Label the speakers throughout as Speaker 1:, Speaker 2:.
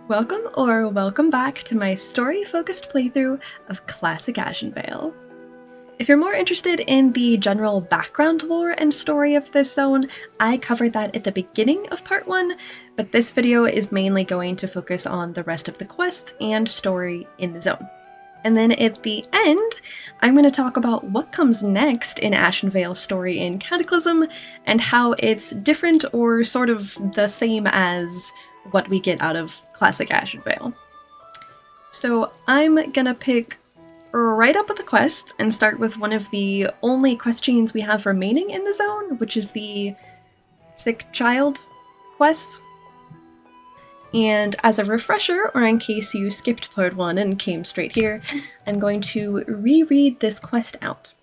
Speaker 1: Welcome or welcome back to my story-focused playthrough of Classic Ashenvale. If you're more interested in the general background lore and story of this zone, I covered that at the beginning of part 1, but this video is mainly going to focus on the rest of the quests and story in the zone. And then at the end, I'm going to talk about what comes next in Ashenvale's story in Cataclysm, and how it's different or sort of the same as what we get out of Classic Ashenvale. So I'm gonna pick right up with the quest and start with one of the only quest chains we have remaining in the zone, which is the Sick Child quest. And as a refresher, or in case you skipped part 1 and came straight here, I'm going to reread this quest out.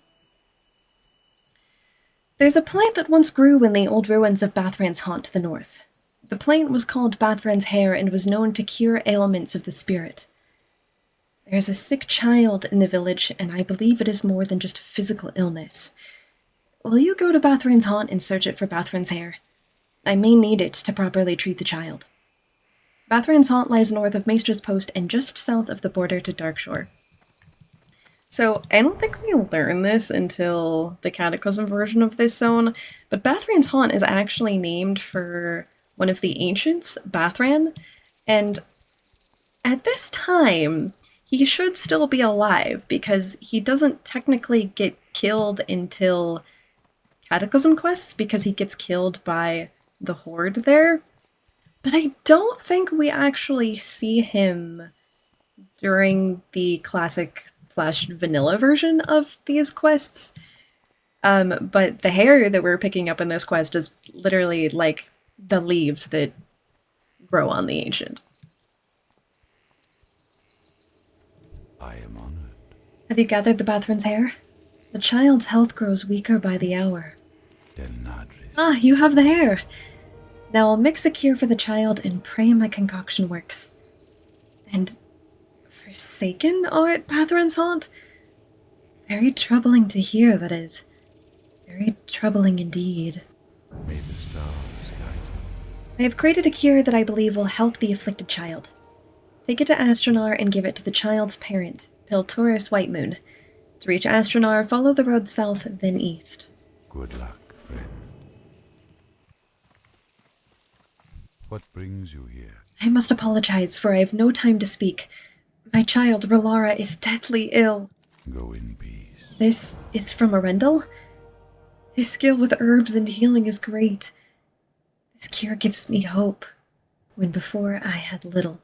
Speaker 1: There's a plant that once grew in the old ruins of Bathran's Haunt to the north. The plant was called Bathran's Hair and was known to cure ailments of the spirit. There's a sick child in the village, and I believe it is more than just physical illness. Will you go to Bathran's Haunt and search it for Bathran's Hair? I may need it to properly treat the child. Bathran's Haunt lies north of Maestra's Post and just south of the border to Darkshore. So, I don't think we learn this until the Cataclysm version of this zone, but Bathran's Haunt is actually named for one of the ancients, Bathran, and at this time, he should still be alive because he doesn't technically get killed until Cataclysm quests because he gets killed by the Horde there. But I don't think we actually see him during the classic/vanilla version of these quests. But the hair that we're picking up in this quest is literally like the leaves that grow on the ancient.
Speaker 2: I am honored.
Speaker 1: Have you gathered the Bathran's hair? The child's health grows weaker by the hour. Ah, you have the hair! Now I'll mix a cure for the child and pray my concoction works. And Forsaken are at Bathran's Haunt? Very troubling to hear, that is. Very troubling indeed.
Speaker 2: May the stars guide you.
Speaker 1: I have created a cure that I believe will help the afflicted child. Take it to Astronar and give it to the child's parent, Piltoris Whitemoon. To reach Astronar, follow the road south, then east.
Speaker 2: Good luck, friend. What brings you here?
Speaker 1: I must apologize, for I have no time to speak. My child, Relara, is deathly ill.
Speaker 2: Go in peace.
Speaker 1: This is from Arendelle? His skill with herbs and healing is great. This cure gives me hope, when before I had little.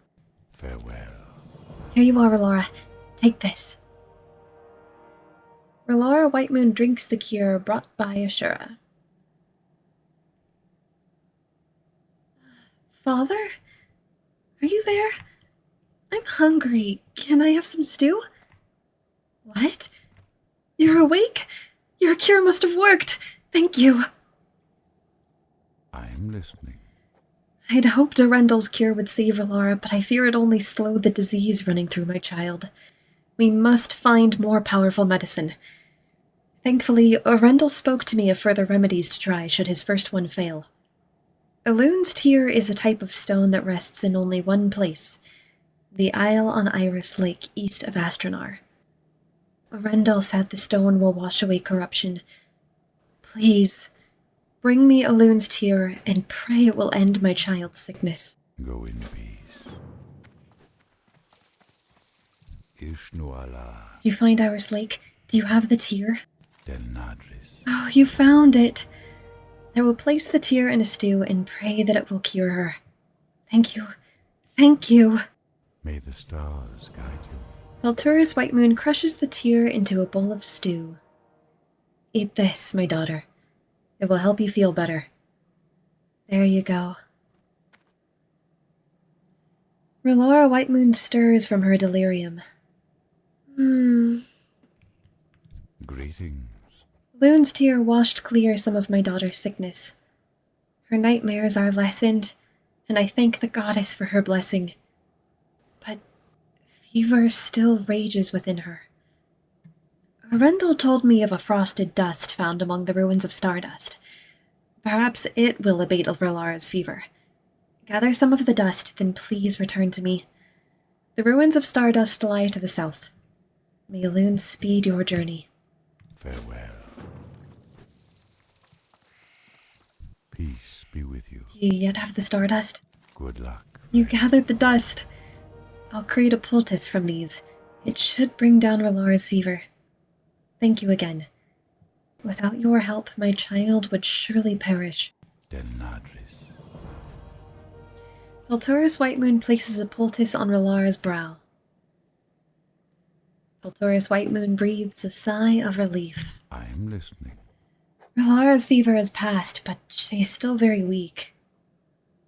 Speaker 2: Farewell.
Speaker 1: Here you are, Relara. Take this. Relara Whitemoon drinks the cure brought by Ashura. Father? Are you there? I'm hungry. Can I have some stew? What? You're awake? Your cure must have worked. Thank you.
Speaker 2: I'm listening.
Speaker 1: I'd hoped Arendelle's cure would save Relara, but I fear it only slowed the disease running through my child. We must find more powerful medicine. Thankfully, Arendelle spoke to me of further remedies to try should his first one fail. Elune's tear is a type of stone that rests in only one place, the Isle on Iris Lake east of Astronar. Arendelle said the stone will wash away corruption. Please, bring me Elune's tear and pray it will end my child's sickness.
Speaker 2: Go in peace. Ishnuala
Speaker 1: Do you find Iris Lake? Do you have the tear?
Speaker 2: del Nadris.
Speaker 1: Oh, you found it! I will place the tear in a stew and pray that it will cure her. Thank you. Thank you.
Speaker 2: May the stars guide you.
Speaker 1: Piltoris Whitemoon crushes the tear into a bowl of stew. Eat this, my daughter. It will help you feel better. There you go. Relara Whitemoon stirs from her delirium.
Speaker 2: Greetings.
Speaker 1: Lune's tear washed clear some of my daughter's sickness. Her nightmares are lessened, and I thank the goddess for her blessing. But fever still rages within her. Arendelle told me of a frosted dust found among the ruins of Stardust. Perhaps it will abate Relara's fever. Gather some of the dust, then please return to me. The ruins of Stardust lie to the south. May Elune speed your journey.
Speaker 2: Farewell. Peace be with you.
Speaker 1: Do you yet have the Stardust?
Speaker 2: Good luck.
Speaker 1: You gathered the dust. I'll create a poultice from these. It should bring down Relara's fever. Thank you again. Without your help, my child would surely perish.
Speaker 2: Denadris.
Speaker 1: Peltoris Whitemoon places a poultice on Relara's brow. Peltoris Whitemoon breathes a sigh of relief.
Speaker 2: I am listening.
Speaker 1: Relara's fever has passed, but she's still very weak.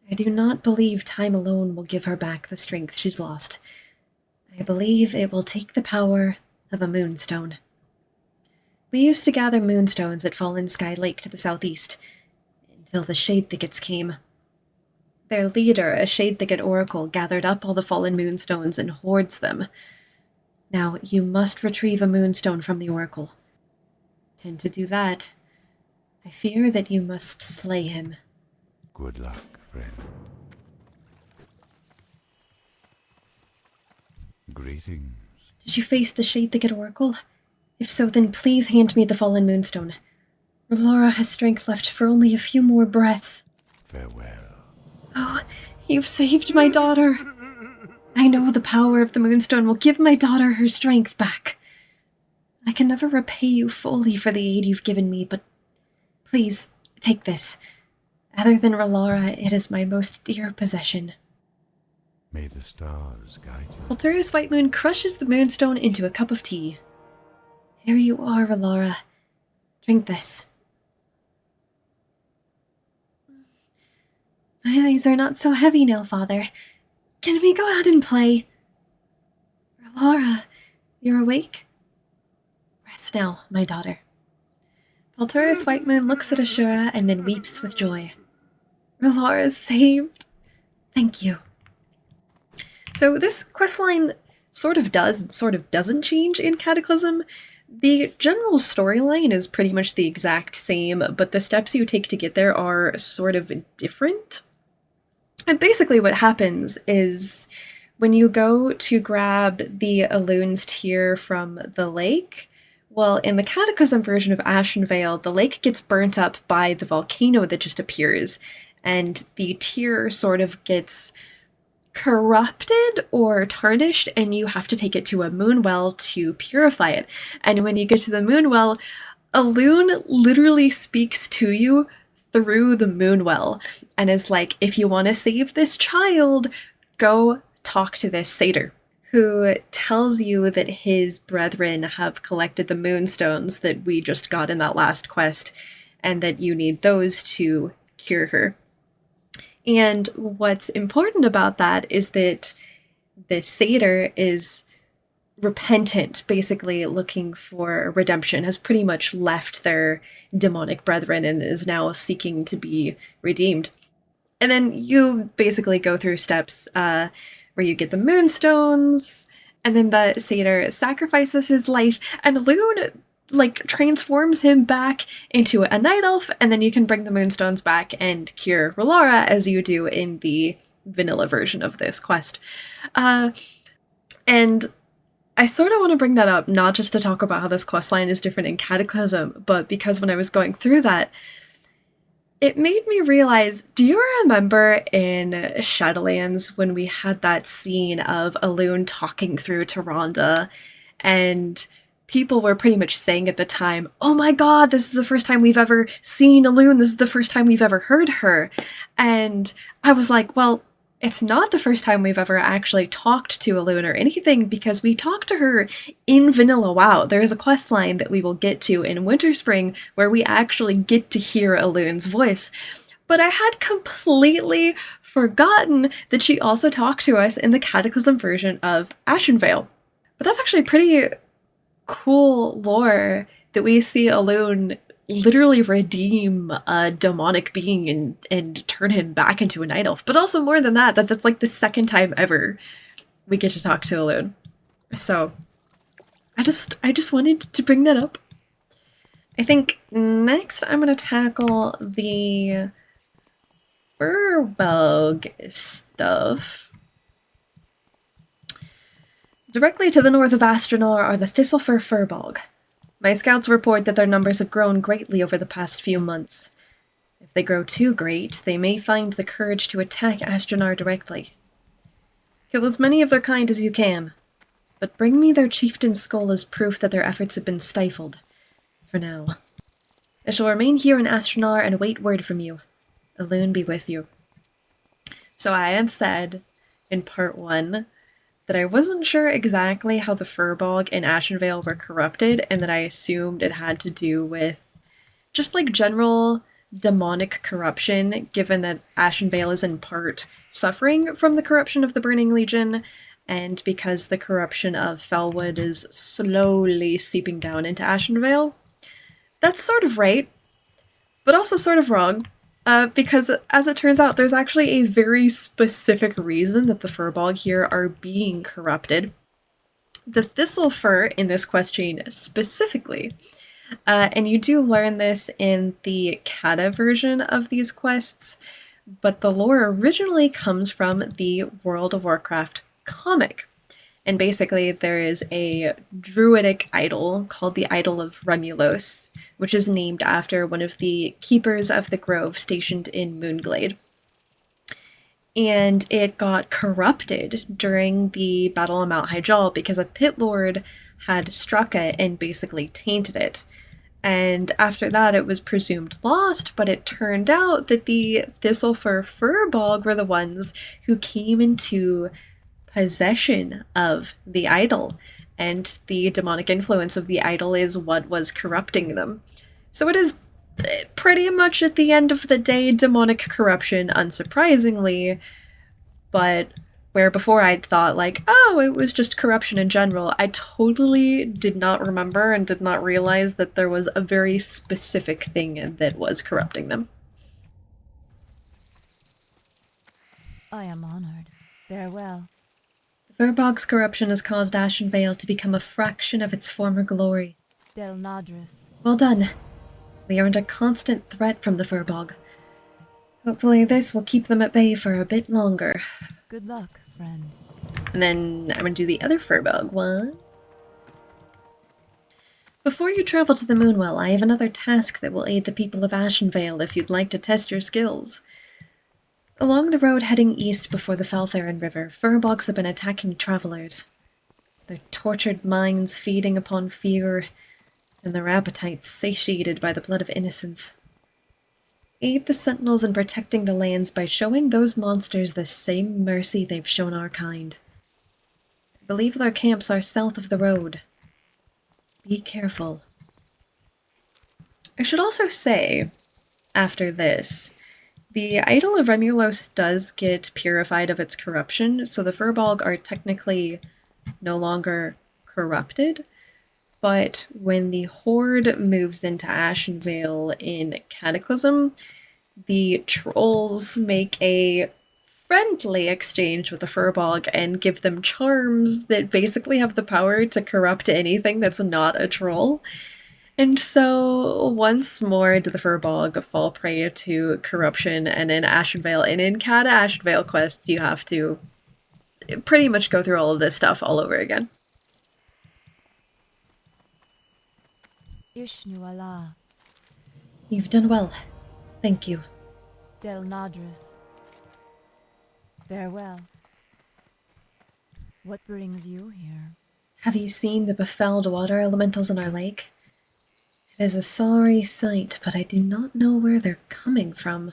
Speaker 1: I do not believe time alone will give her back the strength she's lost. I believe it will take the power of a moonstone. We used to gather moonstones at Fallen Sky Lake to the southeast, until the Shade Thickets came. Their leader, a Shade Thicket oracle, gathered up all the fallen moonstones and hoards them. Now, you must retrieve a moonstone from the oracle. And to do that, I fear that you must slay him.
Speaker 2: Good luck, friend. Greetings.
Speaker 1: Did you face the Shade Thicket oracle? If so, then please hand me the fallen moonstone. Relara has strength left for only a few more breaths.
Speaker 2: Farewell.
Speaker 1: Oh, you've saved my daughter. I know the power of the moonstone will give my daughter her strength back. I can never repay you fully for the aid you've given me, but please, take this. Other than Relara, it is my most dear possession.
Speaker 2: May the stars guide you.
Speaker 1: Peltoris Whitemoon crushes the moonstone into a cup of tea. Here you are, Relara. Drink this. My eyes are not so heavy now, Father. Can we go out and play? Relara, you're awake? Rest now, my daughter. Peltoris Whitemoon looks at Ashura and then weeps with joy. Relara's saved. Thank you. So this questline sort of does and sort of doesn't change in Cataclysm. The general storyline is pretty much the exact same, but the steps you take to get there are sort of different. And basically what happens is when you go to grab the Elune's tear from the lake, well, in the Cataclysm version of Ashenvale, the lake gets burnt up by the volcano that just appears, and the tear sort of gets corrupted or tarnished, and you have to take it to a moonwell to purify it. And when you get to the moonwell, Elune literally speaks to you through the moonwell and is like, if you want to save this child, go talk to this satyr, who tells you that his brethren have collected the moonstones that we just got in that last quest, and that you need those to cure her. And what's important about that is that the satyr is repentant, basically looking for redemption, has pretty much left their demonic brethren and is now seeking to be redeemed. And then you basically go through steps where you get the moonstones, and then the satyr sacrifices his life, and Elune transforms him back into a night elf, and then you can bring the moonstones back and cure Relara as you do in the vanilla version of this quest. And I sort of want to bring that up, not just to talk about how this questline is different in Cataclysm, but because when I was going through that, it made me realize, do you remember in Shadowlands when we had that scene of Elune talking through to Rhonda, and people were pretty much saying at the time, oh my god, this is the first time we've ever seen Elune, this is the first time we've ever heard her. And I was like, well, it's not the first time we've ever actually talked to Elune or anything, because we talked to her in Vanilla WoW. There is a questline that we will get to in Winterspring where we actually get to hear Elune's voice. But I had completely forgotten that she also talked to us in the Cataclysm version of Ashenvale. But that's actually pretty cool lore that we see Elune literally redeem a demonic being and turn him back into a night elf. But also more than that, that's like the second time ever we get to talk to Elune. So I just wanted to bring that up. I think next I'm going to tackle the Furbolg stuff. Directly to the north of Astronor are the Thistlefur Furbolg. My scouts report that their numbers have grown greatly over the past few months. If they grow too great, they may find the courage to attack Astronor directly. Kill as many of their kind as you can, but bring me their chieftain's skull as proof that their efforts have been stifled. For now. I shall remain here in Astronor and await word from you. Elune be with you. So I had said in part 1 that I wasn't sure exactly how the Furbolg in Ashenvale were corrupted, and that I assumed it had to do with just like general demonic corruption, given that Ashenvale is in part suffering from the corruption of the Burning Legion, and because the corruption of Felwood is slowly seeping down into Ashenvale. That's sort of right, but also sort of wrong. Because, as it turns out, there's actually a very specific reason that the Furbolg here are being corrupted. The Thistlefur in this quest chain specifically, and you do learn this in the Cata version of these quests, but the lore originally comes from the World of Warcraft comic. And basically, there is a druidic idol called the Idol of Remulos, which is named after one of the keepers of the grove stationed in Moonglade. And it got corrupted during the Battle on Mount Hyjal because a pit lord had struck it and basically tainted it. And after that, it was presumed lost, but it turned out that the Thistlefur Furbolg were the ones who came into possession of the idol, and the demonic influence of the idol is what was corrupting them. So it is pretty much at the end of the day demonic corruption, unsurprisingly, but where before I'd thought like, oh, it was just corruption in general, I totally did not remember and did not realize that there was a very specific thing that was corrupting them.
Speaker 3: I am honored. Farewell.
Speaker 1: Furbolg's corruption has caused Ashenvale to become a fraction of its former glory.
Speaker 3: Del Nadris.
Speaker 1: Well done. We are under constant threat from the Furbolg. Hopefully this will keep them at bay for a bit longer.
Speaker 3: Good luck, friend.
Speaker 1: And then I'm going to do the other Furbolg one. Before you travel to the Moonwell, I have another task that will aid the people of Ashenvale if you'd like to test your skills. Along the road heading east before the Falfarin River, Furbolgs have been attacking travelers. Their tortured minds feeding upon fear, and their appetites satiated by the blood of innocents. Aid the Sentinels in protecting the lands by showing those monsters the same mercy they've shown our kind. I believe their camps are south of the road. Be careful. I should also say, after this, the Idol of Remulos does get purified of its corruption, so the Furbolg are technically no longer corrupted, but when the Horde moves into Ashenvale in Cataclysm, the Trolls make a friendly exchange with the Furbolg and give them charms that basically have the power to corrupt anything that's not a troll. And so, once more do the Furbolg fall prey to corruption, and in Ashenvale, and in Cata Ashenvale quests, you have to pretty much go through all of this stuff all over again.
Speaker 3: Ishnu Allah.
Speaker 1: You've done well. Thank you.
Speaker 3: Del Nadris. Farewell. What brings you here?
Speaker 1: Have you seen the befouled water elementals in our lake? It is a sorry sight, but I do not know where they're coming from.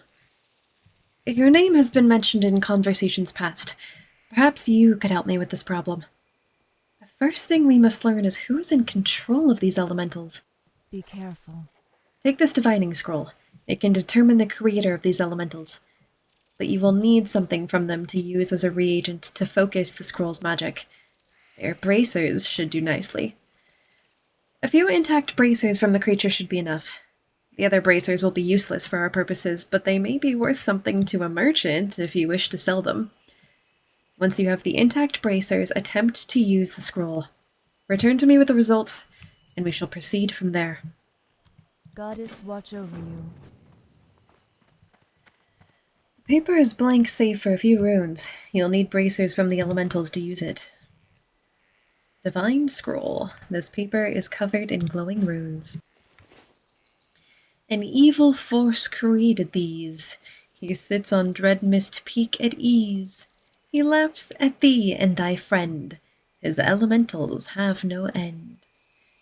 Speaker 1: Your name has been mentioned in conversations past. Perhaps you could help me with this problem. The first thing we must learn is who is in control of these elementals.
Speaker 3: Be careful.
Speaker 1: Take this divining scroll. It can determine the creator of these elementals. But you will need something from them to use as a reagent to focus the scroll's magic. Their bracers should do nicely. A few intact bracers from the creature should be enough. The other bracers will be useless for our purposes, but they may be worth something to a merchant if you wish to sell them. Once you have the intact bracers, attempt to use the scroll. Return to me with the results, and we shall proceed from there.
Speaker 3: Goddess watch over you.
Speaker 1: Paper is blank save for a few runes. You'll need bracers from the elementals to use it. Divine Scroll. This paper is covered in glowing runes. An evil force created these. He sits on Dreadmist Peak at ease. He laughs at thee and thy friend. His elementals have no end.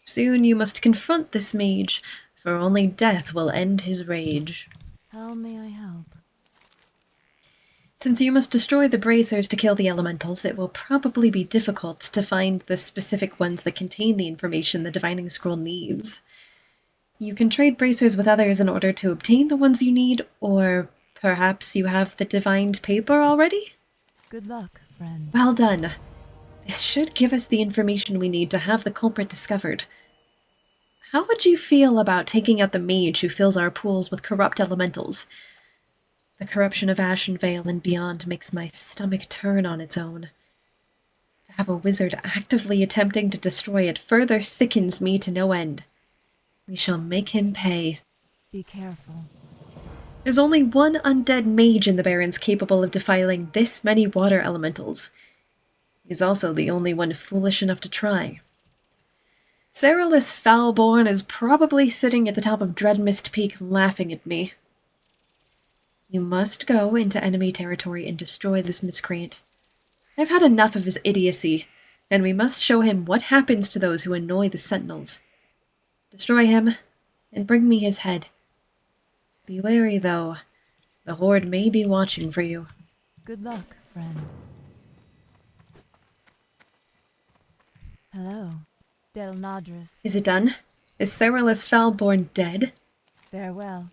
Speaker 1: Soon you must confront this mage, for only death will end his rage.
Speaker 3: How may I help?
Speaker 1: Since you must destroy the bracers to kill the elementals, it will probably be difficult to find the specific ones that contain the information the Divining Scroll needs. You can trade bracers with others in order to obtain the ones you need, or perhaps you have the divined paper already?
Speaker 3: Good luck, friend.
Speaker 1: Well done. This should give us the information we need to have the culprit discovered. How would you feel about taking out the mage who fills our pools with corrupt elementals? The corruption of Ashenvale and beyond makes my stomach turn on its own. To have a wizard actively attempting to destroy it further sickens me to no end. We shall make him pay.
Speaker 3: Be careful.
Speaker 1: There's only one undead mage in the Barrens capable of defiling this many water elementals. He's also the only one foolish enough to try. Cerulus Foulborn is probably sitting at the top of Dreadmist Peak laughing at me. You must go into enemy territory and destroy this miscreant. I've had enough of his idiocy, and we must show him what happens to those who annoy the sentinels. Destroy him, and bring me his head. Be wary, though. The Horde may be watching for you.
Speaker 3: Good luck, friend. Hello, Del Nadris.
Speaker 1: Is it done? Is Cerulus Foulborn dead?
Speaker 3: Farewell.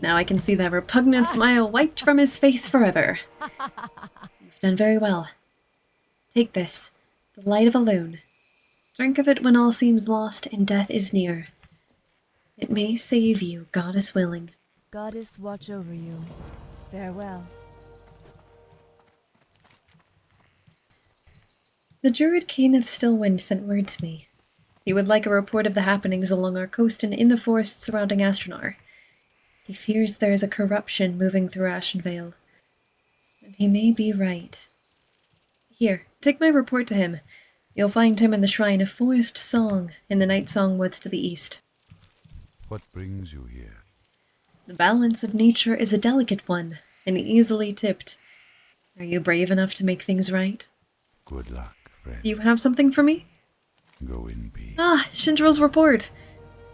Speaker 1: Now I can see that repugnant smile wiped from his face forever. You've done very well. Take this, the light of Elune. Drink of it when all seems lost and death is near. It may save you, goddess willing.
Speaker 3: Goddess watch over you. Farewell.
Speaker 1: The Druid Kenneth Stillwind sent word to me. He would like a report of the happenings along our coast and in the forests surrounding Astronar. He fears there is a corruption moving through Ashenvale. And he may be right. Here, take my report to him. You'll find him in the Shrine of Forest Song in the Night Song Woods to the east.
Speaker 2: What brings you here?
Speaker 1: The balance of nature is a delicate one, and easily tipped. Are you brave enough to make things right?
Speaker 2: Good luck, friend.
Speaker 1: Do you have something for me?
Speaker 2: Go in peace.
Speaker 1: Ah, Shindrill's report.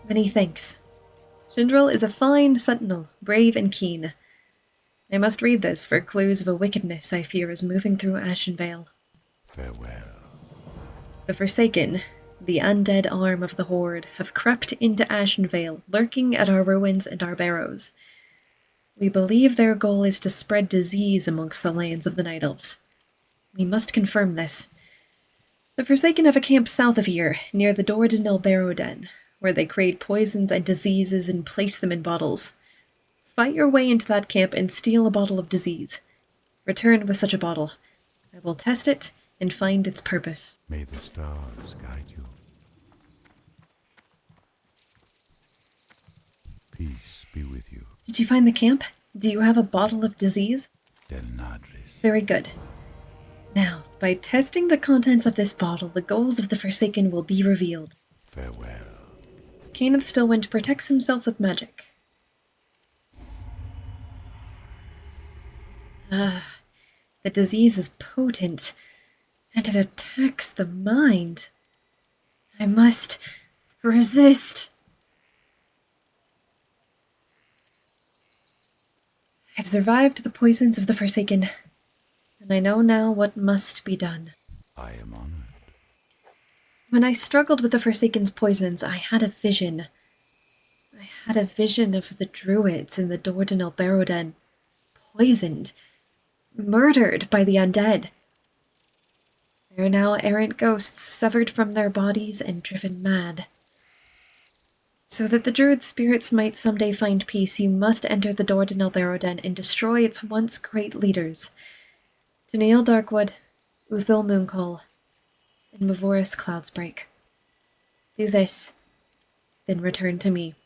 Speaker 1: Many thanks. Shindrill is a fine sentinel, brave and keen. I must read this for clues of a wickedness I fear is moving through Ashenvale.
Speaker 2: Farewell.
Speaker 1: The Forsaken, the undead arm of the Horde, have crept into Ashenvale, lurking at our ruins and our barrows. We believe their goal is to spread disease amongst the lands of the Night Elves. We must confirm this. The Forsaken have a camp south of here, near the Dordanil Barrow Den, where they create poisons and diseases and place them in bottles. Fight your way into that camp and steal a bottle of disease. Return with such a bottle. I will test it and find its purpose.
Speaker 2: May the stars guide you. Peace be with you.
Speaker 1: Did you find the camp? Do you have a bottle of disease?
Speaker 2: Del Nadris.
Speaker 1: Very good. Now, by testing the contents of this bottle, the goals of the Forsaken will be revealed.
Speaker 2: Farewell.
Speaker 1: Kenneth Stillwind protects himself with magic. The disease is potent, and it attacks the mind. I must resist. I've survived the poisons of the Forsaken, and I know now what must be done.
Speaker 2: I am honored.
Speaker 1: When I struggled with the Forsaken's poisons, I had a vision. I had a vision of the druids in the Dordanil Barrow Den, poisoned, murdered by the undead. They are now errant ghosts, severed from their bodies and driven mad. So that the druid spirits might someday find peace, you must enter the Dordanil Barrow Den and destroy its once great leaders. Tennille Darkwood, Uthul Mooncall, and Mavoris Cloudsbreak. Do this, then return to me.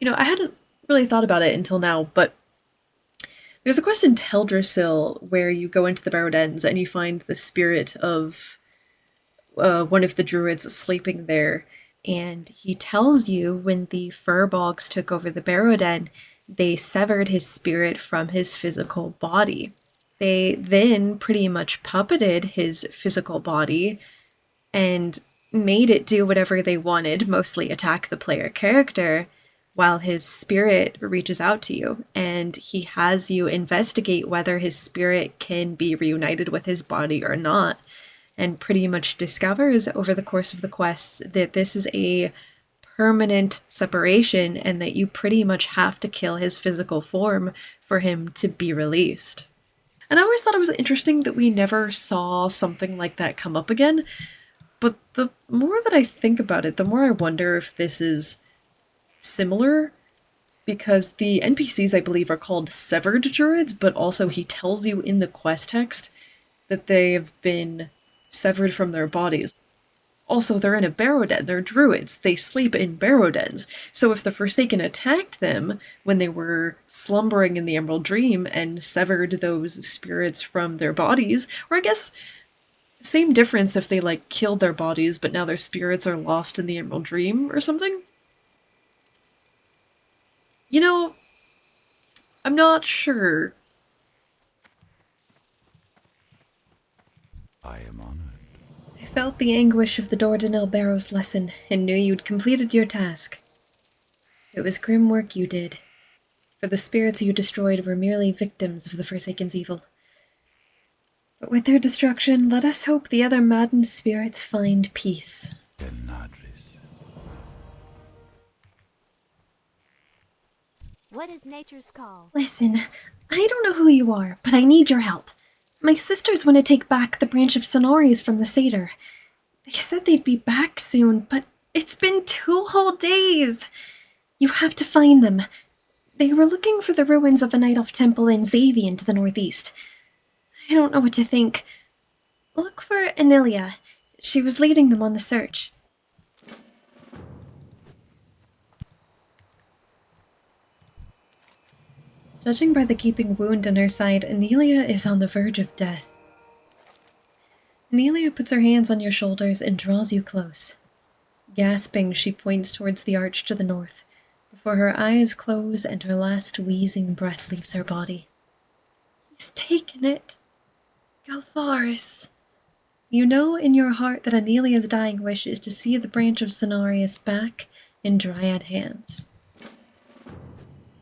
Speaker 1: You know, I hadn't really thought about it until now, but There's a quest in Teldrassil where you go into the Barrow Dens and you find the spirit of one of the druids sleeping there, and he tells you when the Furbolgs took over the Barrow Den, they severed his spirit from his physical body. They then pretty much puppeted his physical body and made it do whatever they wanted, mostly attack the player character, while his spirit reaches out to you, and he has you investigate whether his spirit can be reunited with his body or not, and pretty much discovers over the course of the quests that this is a permanent separation and that you pretty much have to kill his physical form for him to be released. And I always thought it was interesting that we never saw something like that come up again, but the more that I think about it, the more I wonder if this is similar, because the NPCs, I believe, are called Severed Druids, but also he tells you in the quest text that they have been severed from their bodies. Also, they're in a barrow den. They're druids. They sleep in barrow dens. So if the Forsaken attacked them when they were slumbering in the Emerald Dream and severed those spirits from their bodies, or I guess same difference if they, like, killed their bodies but now their spirits are lost in the Emerald Dream or something? You know, I'm not sure.
Speaker 2: I am honored.
Speaker 1: I felt the anguish of the Dordanil Barrow's lesson and knew you'd completed your task. It was grim work you did, for the spirits you destroyed were merely victims of the Forsaken's evil. But with their destruction, let us hope the other maddened spirits find peace.
Speaker 4: What is nature's call?
Speaker 5: Listen, I don't know who you are, but I need your help. My sisters want to take back the branch of Sonoris from the satyr. They said they'd be back soon, but it's been 2 whole days. You have to find them. They were looking for the ruins of a Night Elf temple in Xavian to the northeast. I don't know what to think. Look for Anilia. She was leading them on the search.
Speaker 1: Judging by the gaping wound in her side, Anelia is on the verge of death. Anelia puts her hands on your shoulders and draws you close. Gasping, she points towards the arch to the north, before her eyes close and her last wheezing breath leaves her body.
Speaker 5: He's taken it. Galtharis.
Speaker 1: You know in your heart that Anelia's dying wish is to see the branch of Cenarius back in Dryad hands.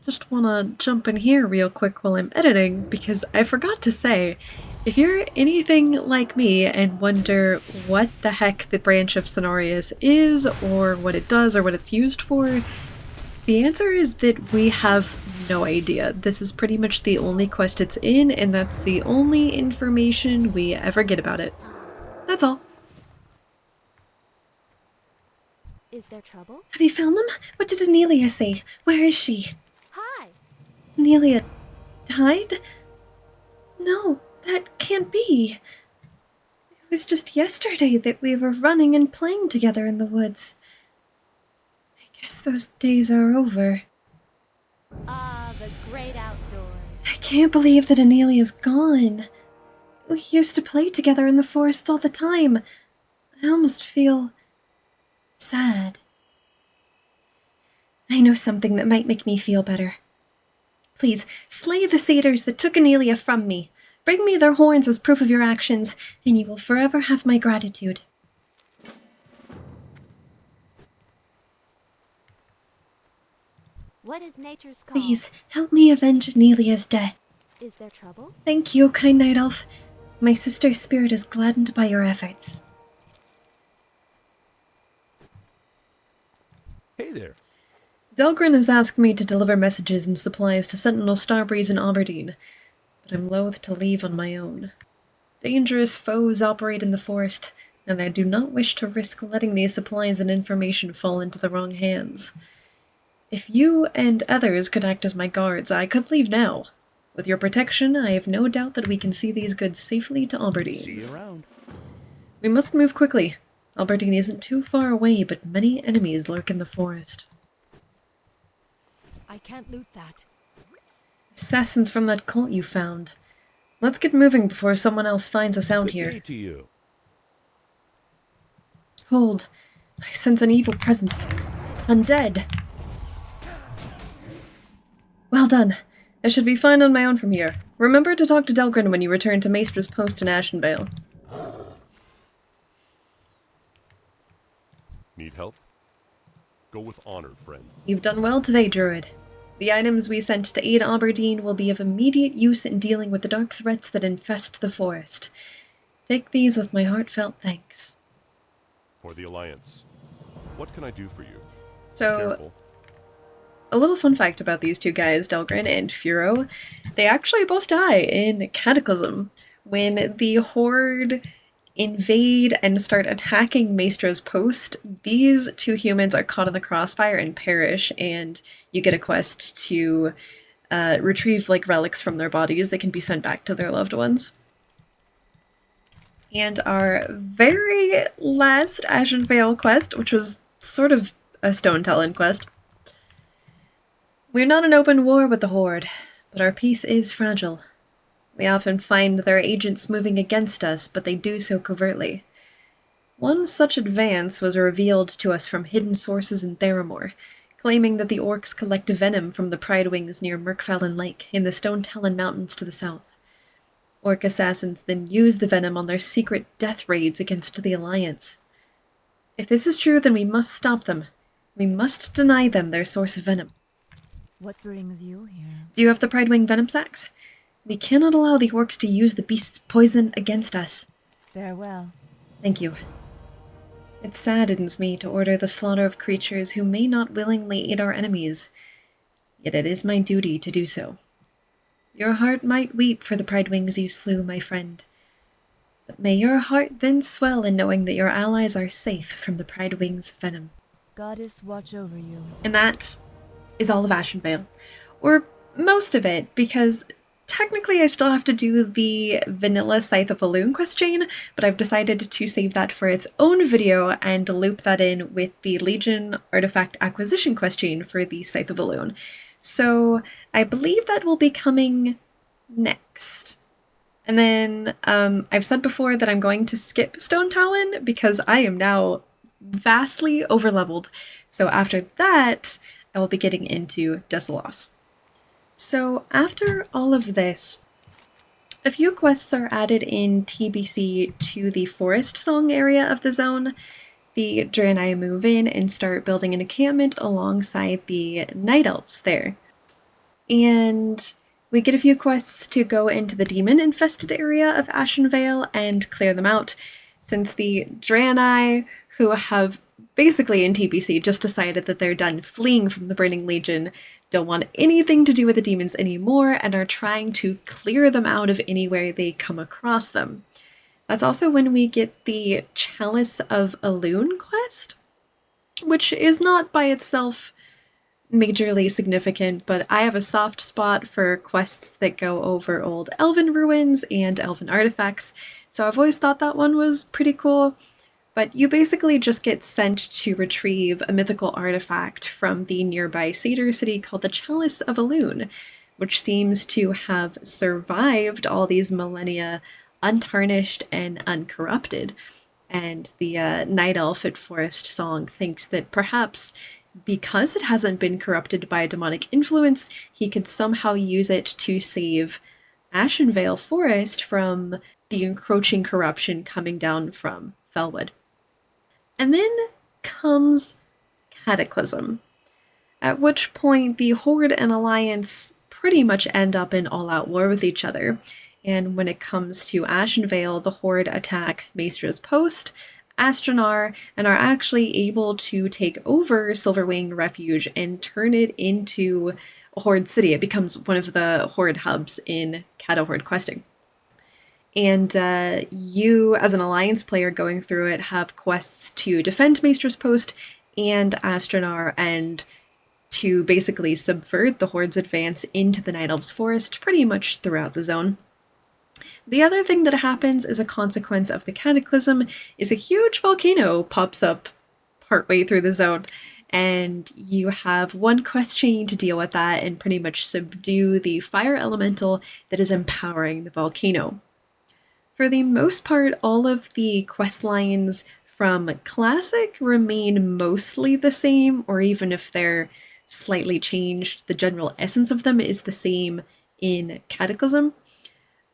Speaker 1: Just wanna jump in here real quick while I'm editing, because I forgot to say, if you're anything like me and wonder what the heck the branch of Cenarius is, or what it does, or what it's used for, the answer is that we have no idea. This is pretty much the only quest it's in, and that's the only information we ever get about it. That's all.
Speaker 4: Is there trouble?
Speaker 5: Have you found them? What did Anelia say? Where is she?
Speaker 4: Hi!
Speaker 5: Anelia died? No, that can't be. It was just yesterday that we were running and playing together in the woods. I guess those days are over.
Speaker 4: Ah, the great outdoors.
Speaker 5: I can't believe that Anelia's gone. We used to play together in the forest all the time. I almost feel sad. I know something that might make me feel better. Please, slay the satyrs that took Anelia from me. Bring me their horns as proof of your actions, and you will forever have my gratitude.
Speaker 4: What is nature's call?
Speaker 5: Please, help me avenge Anelia's death.
Speaker 4: Is there trouble?
Speaker 5: Thank you, kind Night Elf. My sister's spirit is gladdened by your efforts.
Speaker 2: Hey there.
Speaker 1: Delgrin has asked me to deliver messages and supplies to Sentinel Starbreeze in Aberdeen, but I'm loath to leave on my own. Dangerous foes operate in the forest, and I do not wish to risk letting these supplies and information fall into the wrong hands. If you and others could act as my guards, I could leave now. With your protection, I have no doubt that we can see these goods safely to Aberdeen.
Speaker 2: See you around.
Speaker 1: We must move quickly. Aberdeen isn't too far away, but many enemies lurk in the forest.
Speaker 3: I can't loot that.
Speaker 1: Assassins from that cult you found. Let's get moving before someone else finds us out
Speaker 6: Good
Speaker 1: here.
Speaker 6: day to you.
Speaker 1: Hold. I sense an evil presence. Undead. Well done. I should be fine on my own from here. Remember to talk to Delgrin when you return to Maestra's post in Ashenvale.
Speaker 6: Need help? Go with honor, friend.
Speaker 1: You've done well today, Druid. The items we sent to aid Aberdeen will be of immediate use in dealing with the dark threats that infest the forest. Take these with my heartfelt thanks.
Speaker 6: For the Alliance. What can I do for you?
Speaker 1: So,
Speaker 6: Careful.
Speaker 1: a little fun fact about these two guys, Delgrin and Furo. They actually both die in Cataclysm. When the Horde invade and start attacking Maestra's post, these two humans are caught in the crossfire and perish, and you get a quest to retrieve like relics from their bodies that can be sent back to their loved ones. And our very last Ashenvale quest, which was sort of a Stone Talon quest. We're not in open war with the Horde, but our peace is fragile. We often find their agents moving against us, but they do so covertly. One such advance was revealed to us from hidden sources in Theramore, claiming that the orcs collect venom from the Pridewings near Merkfallen Lake in the Stone Talon Mountains to the south. Orc assassins then use the venom on their secret death raids against the Alliance. If this is true, then we must stop them. We must deny them their source of venom.
Speaker 3: What brings you here?
Speaker 1: Do you have the Pridewing venom sacs? We cannot allow the orcs to use the beast's poison against us.
Speaker 3: Farewell.
Speaker 1: Thank you. It saddens me to order the slaughter of creatures who may not willingly aid our enemies, yet it is my duty to do so. Your heart might weep for the Pridewings you slew, my friend, but may your heart then swell in knowing that your allies are safe from the Pridewings' venom.
Speaker 3: Goddess watch over you.
Speaker 1: And that is all of Ashenvale. Or most of it, because technically I still have to do the vanilla Scythe of Elune quest chain, but I've decided to save that for its own video and loop that in with the Legion Artifact Acquisition quest chain for the Scythe of Elune. So I believe that will be coming next. And then I've said before that I'm going to skip Stone Talon because I am now vastly overleveled. So after that, I will be getting into Desolos. So after all of this, a few quests are added in TBC to the Forest Song area of the zone. The Dre and I move in and start building an encampment alongside the Night Elves there. And we get a few quests to go into the demon-infested area of Ashenvale and clear them out, since the Dre and I, who have basically in TBC just decided that they're done fleeing from the Burning Legion, don't want anything to do with the demons anymore, and are trying to clear them out of anywhere they come across them. That's also when we get the Chalice of Elune quest, which is not by itself majorly significant, but I have a soft spot for quests that go over old elven ruins and elven artifacts, so I've always thought that one was pretty cool. But you basically just get sent to retrieve a mythical artifact from the nearby Cedar City called the Chalice of Elune, which seems to have survived all these millennia untarnished and uncorrupted. And the Night Elf at Forest Song thinks that perhaps because it hasn't been corrupted by a demonic influence, he could somehow use it to save Ashenvale Forest from the encroaching corruption coming down from Felwood. And then comes Cataclysm, at which point the Horde and Alliance pretty much end up in all-out war with each other. And when it comes to Ashenvale, the Horde attack Maestra's post, Astronar, and are actually able to take over Silverwing Refuge and turn it into a Horde city. It becomes one of the Horde hubs in Cata Horde questing. And you, as an Alliance player going through it, have quests to defend Maestra's Post and Astronar, and to basically subvert the Horde's advance into the Night Elves' Forest pretty much throughout the zone. The other thing that happens as a consequence of the Cataclysm is a huge volcano pops up partway through the zone, and you have one quest chain to deal with that and pretty much subdue the fire elemental that is empowering the volcano. For the most part, all of the quest lines from Classic remain mostly the same, or even if they're slightly changed, the general essence of them is the same in Cataclysm.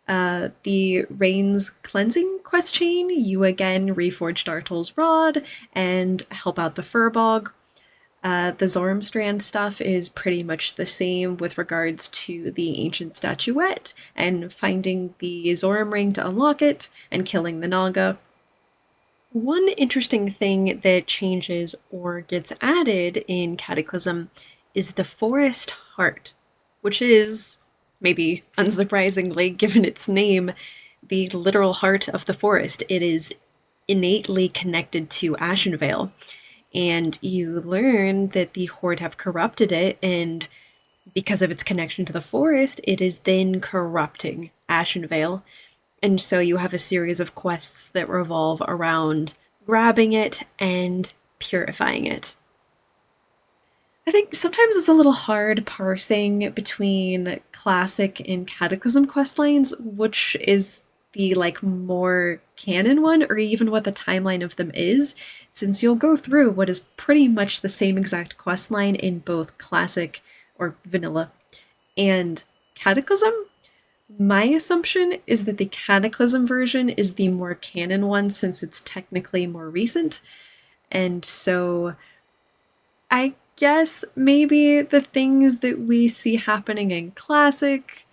Speaker 1: The Rain's Cleansing quest chain, you again reforge Dartel's Rod and help out the Furbolg. The Zormstrand stuff is pretty much the same with regards to the Ancient Statuette and finding the Zoram Ring to unlock it and killing the Naga. One interesting thing that changes or gets added in Cataclysm is the Forest Heart, which is, maybe unsurprisingly given its name, the literal heart of the forest. It is innately connected to Ashenvale. And you learn that the Horde have corrupted it, and because of its connection to the forest, it is then corrupting Ashenvale. And so you have a series of quests that revolve around grabbing it and purifying it. I think sometimes it's a little hard parsing between Classic and Cataclysm questlines, which is the more canon one, or even what the timeline of them is, since you'll go through what is pretty much the same exact questline in both Classic or Vanilla and Cataclysm. My assumption is that the Cataclysm version is the more canon one, since it's technically more recent, and so I guess maybe the things that we see happening in Classic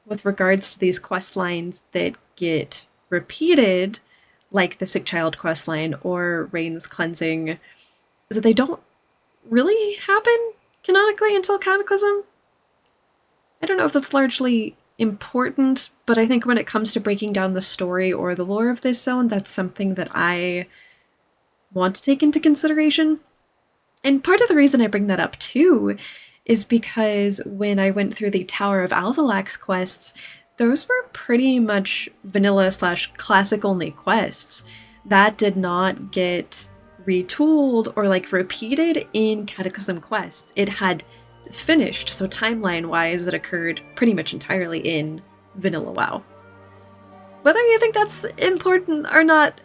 Speaker 1: with regards to these quest lines that get repeated, like the Sick Child questline or Rain's Cleansing, is that they don't really happen canonically until Cataclysm. I don't know if that's largely important, but I think when it comes to breaking down the story or the lore of this zone, that's something that I want to take into consideration. And part of the reason I bring that up too is because when I went through the Tower of Althalax quests, those were pretty much vanilla/classic only quests. That did not get retooled or repeated in Cataclysm quests. It had finished, so timeline-wise it occurred pretty much entirely in Vanilla WoW. Whether you think that's important or not,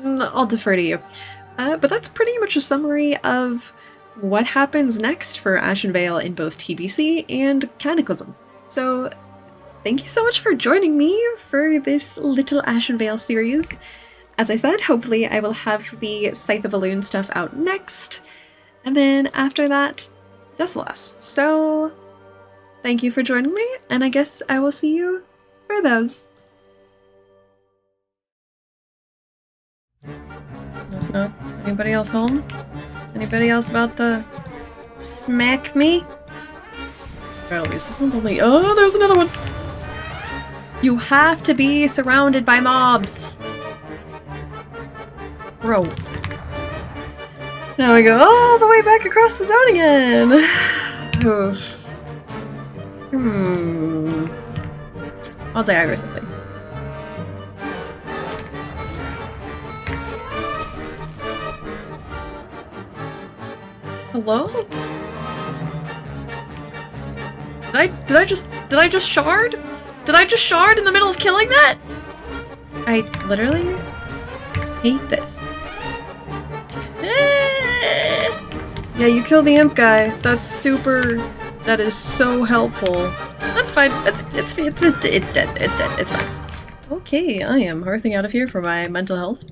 Speaker 1: I'll defer to you. But that's pretty much a summary of what happens next for Ashenvale in both TBC and Cataclysm. So thank you so much for joining me for this little Ashenvale series. As I said, hopefully I will have the Scythe of Elune stuff out next, and then after that, Desolace. So thank you for joining me, and I guess I will see you for those. No? Anybody else home? Anybody else about to smack me? At least this one's only— oh, there's another one! You have to be surrounded by mobs! Bro. Now we go all the way back across the zone again! Oof. I'll diagram something. Hello? Did I just shard? Did I just shard in the middle of killing that? I literally hate this. Yeah, you kill the imp guy. That's super— that is so helpful. That's fine. It's dead. It's dead. It's fine. Okay, I am hearthing out of here for my mental health.